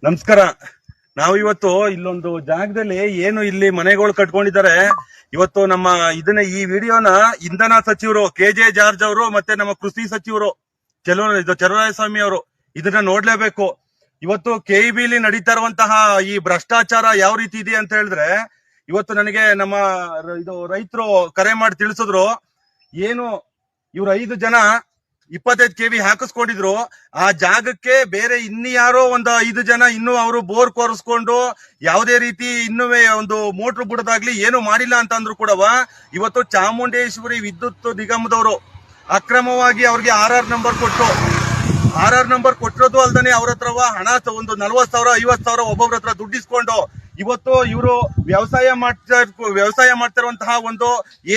ನಮಸ್ಕಾರ. ನಾವು ಇವತ್ತು ಇಲ್ಲೊಂದು ಜಾಗದಲ್ಲಿ ಏನು ಇಲ್ಲಿ ಮನೆಗಳು ಕಟ್ಕೊಂಡಿದ್ದಾರೆ. ಇವತ್ತು ನಮ್ಮ ಈ ವಿಡಿಯೋನ ಇಂಧನ ಸಚಿವರು KJ ಜಾರ್ಜ್ ಅವರು ಮತ್ತೆ ನಮ್ಮ ಕೃಷಿ ಸಚಿವರು ಚಲುವರಾಯಸ್ವಾಮಿ ಅವರು ಇದನ್ನ ನೋಡ್ಲೇಬೇಕು. ಇವತ್ತು KEBಲಿ ನಡೀತಾ ಇರುವಂತಹ ಈ ಭ್ರಷ್ಟಾಚಾರ ಯಾವ ರೀತಿ ಇದೆ ಅಂತ ಹೇಳಿದ್ರೆ, ಇವತ್ತು ನನಗೆ ನಮ್ಮ ರೈತರು ಕರೆ ಮಾಡಿ ತಿಳಿಸಿದ್ರು. ಏನು ಇವ್ರು 5 ಜನ 25 KV ಹಾಕಿಸ್ಕೊಂಡಿದ್ರು. ಆ ಜಾಗಕ್ಕೆ ಬೇರೆ ಇನ್ಯಾರೋ ಒಂದು 5 ಜನ ಇನ್ನು ಅವರು ಬೋರ್ ಕೊರೆಸ್ಕೊಂಡು ಯಾವುದೇ ರೀತಿ ಇನ್ನುವೇ ಒಂದು ಮೋಟ್ರ್ ಬಿಡೋದಾಗ್ಲಿ ಏನು ಮಾಡಿಲ್ಲ ಅಂತ ಅಂದ್ರು ಕೂಡ ಇವತ್ತು ಚಾಮುಂಡೇಶ್ವರಿ ವಿದ್ಯುತ್ ನಿಗಮದವರು ಅಕ್ರಮವಾಗಿ ಅವ್ರಿಗೆ RR ನಂಬರ್ ಕೊಟ್ಟು RR ನಂಬರ್ ಕೊಟ್ಟಿರೋದು ಅಲ್ದಾನೆ ಅವ್ರ ಹತ್ರ ಹಣ ಒಂದು 40,000 50,000 ಒಬ್ಬೊಬ್ರ ಹತ್ರ ದುಡ್ಡಿಸ್ಕೊಂಡು ಇವತ್ತು ಇವರು ವ್ಯವಸಾಯ ಮಾಡ್ತಿರುವಂತಹ ಒಂದು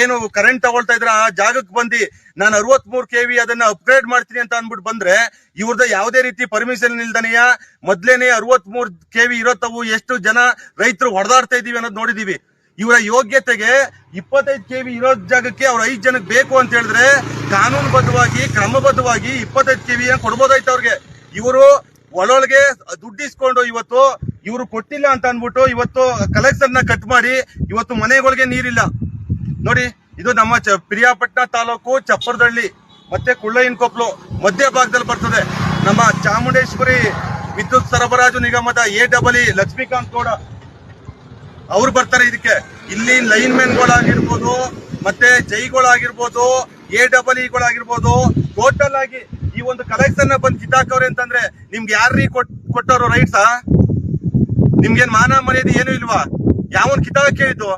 ಏನು ಕರೆಂಟ್ ತಗೊಳ್ತಾ ಇದ್ರ ಆ ಜಾಗಕ್ಕೆ ಬಂದು ನಾನು 63 KV ಅದನ್ನ ಅಪ್ಗ್ರೇಡ್ ಮಾಡ್ತೀನಿ ಅಂತ ಅಂದ್ಬಿಟ್ಟು ಬಂದ್ರೆ ಇವ್ರದ ಯಾವುದೇ ರೀತಿ ಪರ್ಮಿಷನ್ ಇಲ್ದನೆಯ ಮೊದ್ಲೇನೆ 63 KV ಇರೋತ್ತವು ಎಷ್ಟು ಜನ ರೈತರು ಹೊಡೆದಾಡ್ತಾ ಇದೀವಿ ಅನ್ನೋದು ನೋಡಿದೀವಿ. ಇವರ ಯೋಗ್ಯತೆಗೆ 25 KV ಇರೋ ಜಾಗಕ್ಕೆ ಅವ್ರ 5 ಜನಕ್ಕೆ ಬೇಕು ಅಂತ ಹೇಳಿದ್ರೆ ಕಾನೂನುಬದ್ಧವಾಗಿ ಕ್ರಮಬದ್ಧವಾಗಿ 25 KV ಕೊಡ್ಬೋದಾಯ್ತು ಅವ್ರಿಗೆ. ಇವರು ಒಳೊಳಗೆ ದುಡ್ಡಿಸ್ಕೊಂಡು ಇವತ್ತು ಇವರು ಕೊಟ್ಟಿಲ್ಲ ಅಂತ ಅನ್ಬಿಟ್ಟು ಇವತ್ತು ಕಲೆಕ್ಷನ್ ನ ಕಟ್ ಮಾಡಿ ಇವತ್ತು ಮನೆಗಳಿಗೆ ನೀರಿಲ್ಲ. ನೋಡಿ, ಇದು ನಮ್ಮ ಪಿರಿಯಾಪಟ್ಟಣ ತಾಲೂಕು ಚಪ್ಪರದಳ್ಳಿ ಮತ್ತೆ ಕುಳ್ಳಯ್ಯನಕೊಪ್ಲು ಮಧ್ಯ ಭಾಗದಲ್ಲಿ ಬರ್ತದೆ. ನಮ್ಮ ಚಾಮುಂಡೇಶ್ವರಿ ವಿದ್ಯುತ್ ಸರಬರಾಜು ನಿಗಮದ AEE ಲಕ್ಷ್ಮೀಕಾಂತ್ ಗೌಡ ಅವ್ರು ಬರ್ತಾರೆ ಇದಕ್ಕೆ. ಇಲ್ಲಿ ಲೈನ್ ಮ್ಯಾನ್ಗಳಾಗಿರ್ಬೋದು ಮತ್ತೆ ಜೈಗಳಾಗಿರ್ಬೋದು AEEಗಳಾಗಿರ್ಬೋದು ಟೋಟಲ್ ಆಗಿ ಈ ಒಂದು ಕಲೆಕ್ಷನ್ ಬಂದು ಕಿತ್ತಾಕವ್ರೆ ಅಂತಂದ್ರೆ ನಿಮ್ಗೆ ಯಾರೀ ಕೊಟ್ಟವ್ರು ರೈಟ್ಸಾ? ನಿಮ್ಗೇನ್ ಮಾನ ಮರ್ಯಾದೆ ಏನು ಇಲ್ವಾ? ಯಾವನ್ ಕಿತ್ತಾಕ ಹೇಳಿದ್ದು?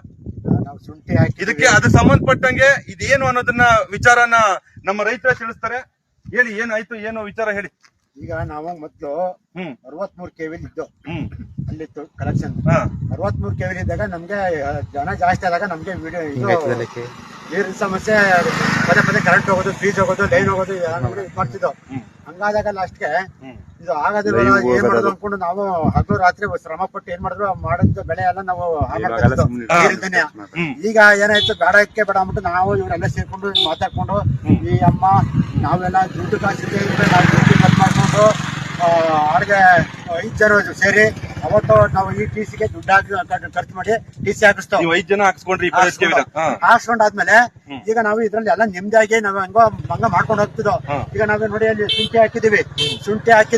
ಇದಕ್ಕೆ ಅದು ಸಂಬಂಧಪಟ್ಟಂಗೆ ಇದೇನು ಅನ್ನೋದನ್ನ ವಿಚಾರನ ನಮ್ಮ ರೈತರ ತಿಳಿಸ್ತಾರೆ. ಹೇಳಿ, ಏನಾಯ್ತು, ಏನು ವಿಚಾರ ಹೇಳಿ. ಈಗ ನಾವು ಮೊದ್ಲು 63 KV ಇದ್ದು ಅಲ್ಲಿತ್ತು ಕಲೆಕ್ಷನ್. 63 KV ಇದ್ದಾಗ ನಮ್ಗೆ ಜನ ಜಾಸ್ತಿ ಆದಾಗ ನಮ್ಗೆ ನೀರಿನ ಸಮಸ್ಯೆ, ಪದೇ ಪದೇ ಕರೆಂಟ್ ಹೋಗೋದು, ಫೀಸ್ ಹೋಗೋದು, ಲೈನ್ ಹೋಗೋದು ನಮ್ಗೆ ಇದು ಮಾಡ್ತಿದ್ದೋ. ಹಂಗಾದಾಗ ಲಾಸ್ಟ್ಗೆ ಇದು ಆಗೋದಿಲ್ಲ ಏನ್ ಮಾಡೋದು ಅನ್ಕೊಂಡು ನಾವು ಹಗಲು ರಾತ್ರಿ ಶ್ರಮ ಪಟ್ಟು ಏನ್ ಮಾಡಿದ್ರು ಮಾಡಿದ ಬೆಳೆ ಎಲ್ಲ ನಾವು ನೀರಿಲ್ದೇನೆ. ಈಗ ಏನಾಯ್ತು, ಬೇಡಕ್ಕೆ ಬೇಡ ಅಂದ್ಬಿಟ್ಟು ನಾವು ಇವರೆಲ್ಲ ಸೇರ್ಕೊಂಡು ಮಾತಾಡ್ಕೊಂಡು ಈ ಅಮ್ಮ ನಾವೆಲ್ಲ ದುಡ್ಡು ಕಾಸಿದೆ ನಾವು ದುಡ್ಡು ಕಟ್ ಮಾಡ್ಕೊಂಡು ಅವ್ರಿಗೆ 5 ಜನ ಸೇರಿ ಅವತ್ತು ನಾವು ಈ TCಗೆ ದುಡ್ಡು ಹಾಕಿ ಖರ್ಚು ಮಾಡಿ TC ಹಾಕಿಸ್ತೇವೆ. 5 ಜನ ಹಾಕ್ಸ್ಕೊಂಡಾದ್ಮೇಲೆ ಈಗ ನಾವು ಇದ್ರಲ್ಲಿ ಎಲ್ಲ ನಿಮ್ದಾಗಿ ನಾವು ಹಂಗ ಮಾಡ್ಕೊಂಡು ಹೋಗ್ತಿದ್ದೋ. ಈಗ ನಾವೇ ನೋಡಿ ಅಲ್ಲಿ ಶುಂಠಿ ಹಾಕಿದೀವಿ. ಶುಂಠಿ ಹಾಕಿ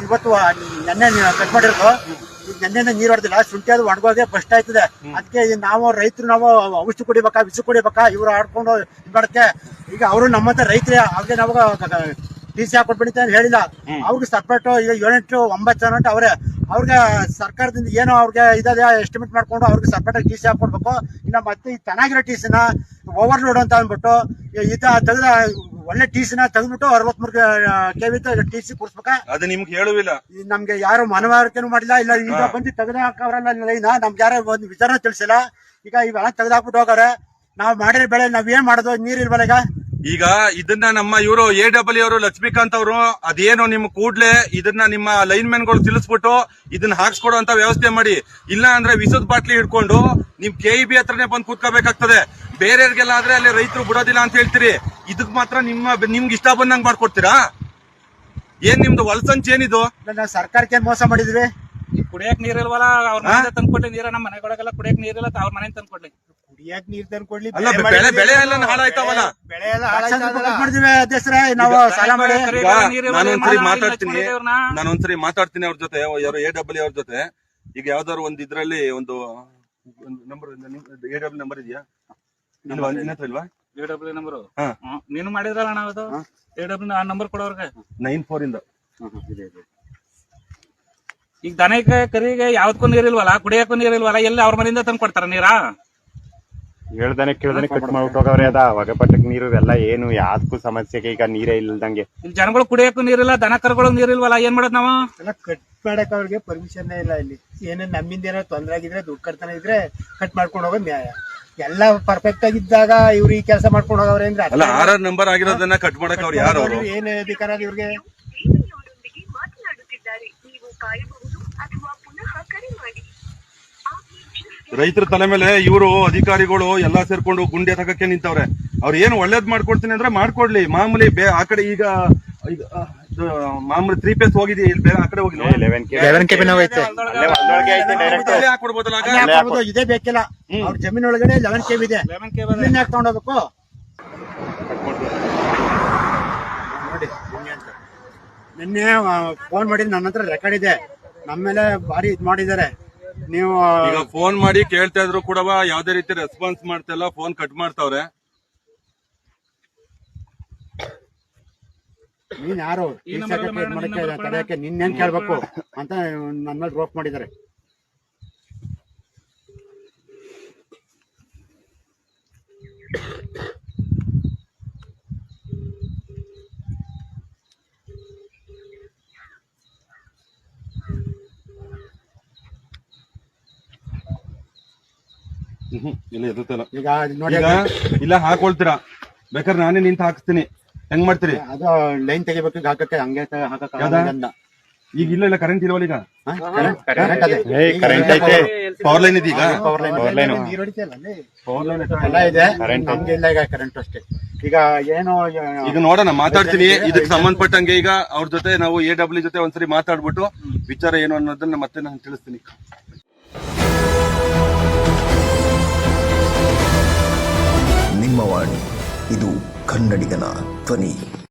ಇವತ್ತು ನೆನ್ನೆ ಕಟ್ ಮಾಡಿರೋದು. ನೆನ್ನೆ ನೀರ್ ಹೊಡೆದಿಲ್ಲ, ಶುಂಠಿ ಅದು ಒಣಗೋದೆ ಫಸ್ಟ್ ಆಯ್ತದೆ. ಅದಕ್ಕೆ ನಾವು ರೈತರು ನಾವು ಔಷಧಿ ಕುಡಿಬೇಕಾ ವಿಷ ಕುಡಿಬೇಕಾ ಇವ್ರು ಆಡ್ಕೊಂಡು ಇದ್ ಮಾಡಕ್ಕೆ. ಈಗ ಅವರು ನಮ್ಮಂತ ರೈತರೇ ಅವ್ರಿಗೆ ನಾವು TC ಹಾಕೊಟ್ಬಿಡುತ್ತೆ ಅಂತ ಹೇಳಿಲ್ಲ. ಅವ್ರಿಗೆ ಸಪ್ರೇಟ್ ಈಗ 7-8-9 ಜನ ಅವ್ರೆ. ಅವ್ರಿಗೆ ಸರ್ಕಾರದಿಂದ ಏನೋ ಅವ್ರಿಗೆ ಇದಾದ ಎಸ್ಟಿಮೇಟ್ ಮಾಡ್ಕೊಂಡು ಅವ್ರಿಗೆ ಸಪ್ರೇಟ್ TC ಹಾಕೊಡ್ಬೇಕು. ಇಲ್ಲ ಮತ್ತೆ ಈ ಚೆನ್ನಾಗಿರೋ TCನ ಓವರ್ಲೋಡ್ ಅಂತ ಅಂದ್ಬಿಟ್ಟು ತೆಗೆದ ಒಳ್ಳೆ TCನ ತೆಗೆದ್ಬಿಟ್ಟು 63 KV TC ಕೂರ್ಸ್ಬೇಕ. ಅದು ನಿಮ್ಗೆ ಹೇಳುವಿಲ್ಲ, ನಮ್ಗೆ ಯಾರು ಮನವರಿಕೆನೂ ಮಾಡಿಲ್ಲ. ಇಲ್ಲ ಈಗ ಬಂದು ತೆಗೆದ ಹಾಕವ್ರಲ್ಲ ಲೈನ, ನಮ್ಗೆ ಯಾರೋ ಒಂದು ವಿಚಾರ ತಿಳಿಸಿಲ್ಲ. ಈಗ ಇವೆಲ್ಲ ತೆಗೆದಾಕ್ಬಿಟ್ಟು ಹೋಗಾರೆ. ನಾವ್ ಮಾಡಿರೋ ಬೆಳೆ ನಾವ್ ಏನ್ ಮಾಡೋದು? ನೀರಿಲ್ವಲ್ಲ. ಈಗ ಇದನ್ನ ನಮ್ಮ ಇವರು AEE ಅವರು ಲಕ್ಷ್ಮೀಕಾಂತ್ ಅವರು ಅದೇನೋ ನಿಮ್ ಕೂಡ್ಲೆ ಇದನ್ನ ನಿಮ್ಮ ಲೈನ್ ಮ್ಯಾನ್ಗಳು ತಿಳಿಸ್ಬಿಟ್ಟು ಇದನ್ನ ಹಾಕ್ಸ್ಕೊಡೋ ಅಂತ ವ್ಯವಸ್ಥೆ ಮಾಡಿ. ಇಲ್ಲ ಅಂದ್ರೆ ವಿಷದ ಬಾಟ್ಲಿ ಹಿಡ್ಕೊಂಡು ನಿಮ್ KEB ಹತ್ರನೇ ಬಂದು ಕೂತ್ಕೋಬೇಕಾಗ್ತದೆ. ಬೇರೆಯವ್ರಿಗೆಲ್ಲ ಆದ್ರೆ ಅಲ್ಲಿ ರೈತರು ಬಿಡೋದಿಲ್ಲ ಅಂತ ಹೇಳ್ತೀರಿ. ಇದಕ್ ಮಾತ್ರ ನಿಮ್ಗೆ ಇಷ್ಟ ಬಂದಂಗ್ ಮಾಡ್ಕೊಡ್ತೀರಾ? ಏನ್ ನಿಮ್ದು ಹೊಲಸಂಚ್ ಏನಿದು? ಸರ್ಕಾರಕ್ಕೆ ಮೋಸ ಮಾಡಿದ್ವಿ. ಕುಡಿಯಕ್ ನೀರಿಲ್ವಲ್ಲ, ಅವ್ರ ಮನೆ ತಂದ್ಕೊಡ್ಲಿ ನೀರ. ನಮ್ಮ ಮನೆಗಳಿಗೆಲ್ಲ ಕುಡಿಯಕ್ ನೀರಿಲ್ಲ, ಅವ್ರ ಮನೆ ತಂದ್ಕೊಡ್ಲಿ. ಕುಡಿಯಕ್ ನೀರ್ ತಂದ್ಕೊಡ್ಲಿ. ಬೆಳೆ ಎಲ್ಲ ಹಾಳಾಯ್ತಾವಲ್ಲ. ಬೆಳೆ ಎಲ್ಲ ಮಾಡಿದ್ವಿ ಅಧ್ಯಕ್ಷರೇ. ನಾವು ಸಾಲ ಮಾಡಿ ನಾನೊಂದ್ಸರಿ ಮಾತಾಡ್ತೀನಿ ಅವ್ರ ಜೊತೆ, ಯಾರು AEE ಅವ್ರ ಜೊತೆ. ಈಗ ಯಾವ್ದಾದ್ರು ಒಂದ್ ಇದ್ರಲ್ಲಿ ಒಂದು ನಂಬರ್ AEE ನಂಬರ್ ಇದೆಯಾ ಇಲ್ವಾ? AEE ನಂಬರ್ ನೀನು ಮಾಡಿದ್ರಲ್ಲ ನಾವು AEE ನಂಬರ್ ಕೊಡೋರ್ಗೆ 94 ಇಂದ. ಈಗ ದನಕ್ಕೆ ಕರಿಗೆ ಯಾವ್ದಕ್ಕೂ ನೀರಿಲ್ವಲ್ಲ, ಕುಡಿಯಕ್ಕೂ ನೀರಿಲ್ವಲ್ಲ, ಎಲ್ಲಿ ಅವ್ರ ಮನೆಯಿಂದ ತಂದು ಕೊಡ್ತಾರ ನೀರಾ? ಹೇಳ್ದಾನೆ ಕೇಳ್ದಾನೆ ಕಟ್ ಮಾಡ್ಬಿಟ್ಟು ಹೋಗವ್ರೆ. ಅದ ಹೊಗೆಪಟ್ಟಕ್ ನೀರು ಎಲ್ಲ ಏನು ಯಾವ್ದಕ್ಕೂ ಸಮಸ್ಯೆಗೆ ಈಗ ನೀರೇ ಇಲ್ದಂಗೆ. ಇಲ್ಲಿ ಜನಗಳು ಕುಡಿಯಕ್ಕೂ ನೀರಿಲ್ಲ, ದನ ಕರುಗಳು ನೀರಿಲ್ವಲ್ಲ, ಏನ್ ಮಾಡೋದ್ ನಾವು? ಎಲ್ಲ ಕಟ್ ಮಾಡಕ್ ಅವ್ರಿಗೆ ಪರ್ಮಿಷನ್ ಇಲ್ಲ. ಇಲ್ಲಿ ಏನೇನ್ ನಮ್ಮಿಂದ ಏನೋ ತೊಂದ್ರೆ ಆಗಿದ್ರೆ ದುಡ್ಡು ಕಟ್ತಾನೆ ಇದ್ರೆ ಕಟ್ ಮಾಡ್ಕೊಂಡು ಹೋಗೋದ್ ನ್ಯಾಯ. ಎಲ್ಲ ಪರ್ಫೆಕ್ಟ್ ಆಗಿದ್ದಾಗ ಇವ್ರು ಈ ಕೆಲಸ ಮಾಡ್ಕೊಂಡು ಹೋಗವ್ರೆ ಅಂದ್ರೆ RR ನಂಬರ್ ಆಗಿರೋದನ್ನ ಕಟ್ ಮಾಡಕ್ ಅವ್ರು ಯಾರು? ಏನ್ ಅಧಿಕಾರ ಇವ್ರಿಗೆ? ರೈತರ ತಲೆ ಮೇಲೆ ಇವರು ಅಧಿಕಾರಿಗಳು ಎಲ್ಲಾ ಸೇರ್ಕೊಂಡು ಗುಂಡೆ ತಗಕ್ಕೆ ನಿಂತವ್ರೆ. ಅವ್ರು ಏನು ಒಳ್ಳೇದ್ ಮಾಡ್ಕೊಡ್ತೀನಿ ಅಂದ್ರೆ ಮಾಡ್ಕೊಡ್ಲಿ, ಮಾಮೂಲಿ ಆ ಕಡೆ ಈಗ ಇದು ಮಾಮೂಲಿ 3 ಪೇಸ್ ಹೋಗಿದೆಯಾ ಇಲ್ಲಿ ಬೇರೆ ಆ ಕಡೆ ಹೋಗಿ 11 ಕೆಬಿ ನಾವು ಐತೆ ಅಲ್ಲೇ ಹೊಲ್ದೊಳಗೆ ಐತೆ ಡೈರೆಕ್ಟ್ ಅಲ್ಲೇ ಹಾಕ್ಬಿಡ್ಬೋದಲ್ಲ ಆಗ? ಅಲ್ಲೇ ಹಾಕ್ಬೋದು, ಇದೇ ಬೇಕಿಲ್ಲ. ಅವ್ರ ಜಮೀನೊಳಗಡೆ 11 ಕೆವಿ ಇದೆ. 11 ಕೆಬಿ ಇದನ್ನ ಯಾಕೆ ತಗೊಂಡೋಗ್ಬೇಕು ನೋಡಿ. ನಿನ್ನೆ ಫೋನ್ ಮಾಡಿ ನನ್ನ ಹತ್ರ ರೆಕಾರ್ಡ್ ಇದೆ. ನಮ್ಮ ಮೇಲೆ ಭಾರಿ ಇದ್ ಮಾಡಿದ್ದಾರೆ. ನೀವು ಈಗ ಫೋನ್ ಮಾಡಿ ಕೇಳ್ತಾ ಇದ್ರು ಕೂಡ ಯಾವ್ದೇ ರೀತಿ ರೆಸ್ಪಾನ್ಸ್ ಮಾಡ್ತಾ ಇಲ್ಲ, ಫೋನ್ ಕಟ್ ಮಾಡ್ತಾವ್ರೆ. ನೀನ್ ಯಾರು ತಡೆಯಕ್ಕೆ ನಿನ್ನೇನ್ ಕೇಳ್ಬೇಕು ಅಂತ ನನ್ನ ಮೇಲೆ ರೋಪ್ ಮಾಡಿದ್ದಾರೆ. ಇಲ್ಲ ಎದುತ್ತಲ್ಲ. ಈಗ ನೋಡಿ, ಈಗ ಇಲ್ಲ ಹಾಕೊಳ್ತೀರಾ, ಬೇಕಾದ್ರೆ ನಾನೇ ನಿಂತ ಹಾಕ್ಸ್ತೀನಿ. ಹೆಂಗ್ ಮಾಡ್ತೀರಿ? ಅದು ಲೈನ್ ತೆಗಿಬೇಕು, ಈಗ ಹಾಕಕ್ಕೆ ಹಂಗೆ ಯಾವ್ದಾ? ಈಗ ಇಲ್ಲ ಕರೆಂಟ್ ಇಲ್ವಲ್ಲ ಈಗ? ಕರೆಂಟ್ ಐತೆ, ಪವರ್ ಲೈನ್ ಇದೆ ಈಗ. Power line. ನೀರ್ ಹೊಡಿತಿಯಲ್ಲ ಅಲ್ಲಿ? ಪವರ್ ಲೈನ್ ಎಲ್ಲ ಇದೆ. Current. ನಮ್ಗೆ ಇಲ್ಲ ಈಗ ಕರೆಂಟ್ ಅಷ್ಟೇ. ಈಗ ಏನು ಈಗ ನೋಡೋಣ, ಮಾತಾಡ್ತೀನಿ ಇದಕ್ಕೆ ಸಂಬಂಧಪಟ್ಟಂಗೆ. ಈಗ ಅವ್ರ ಜೊತೆ ನಾವು AW ಜೊತೆ ಒಂದ್ಸರಿ ಮಾತಾಡ್ಬಿಟ್ಟು ವಿಚಾರ ಏನು ಅನ್ನೋದನ್ನ ಮತ್ತೆ ನಾನು ತಿಳಿಸ್ತೀನಿ. ನಿಮ್ಮ ವಾಣಿ, ಇದು ಕನ್ನಡಿಗನ ಧ್ವನಿ.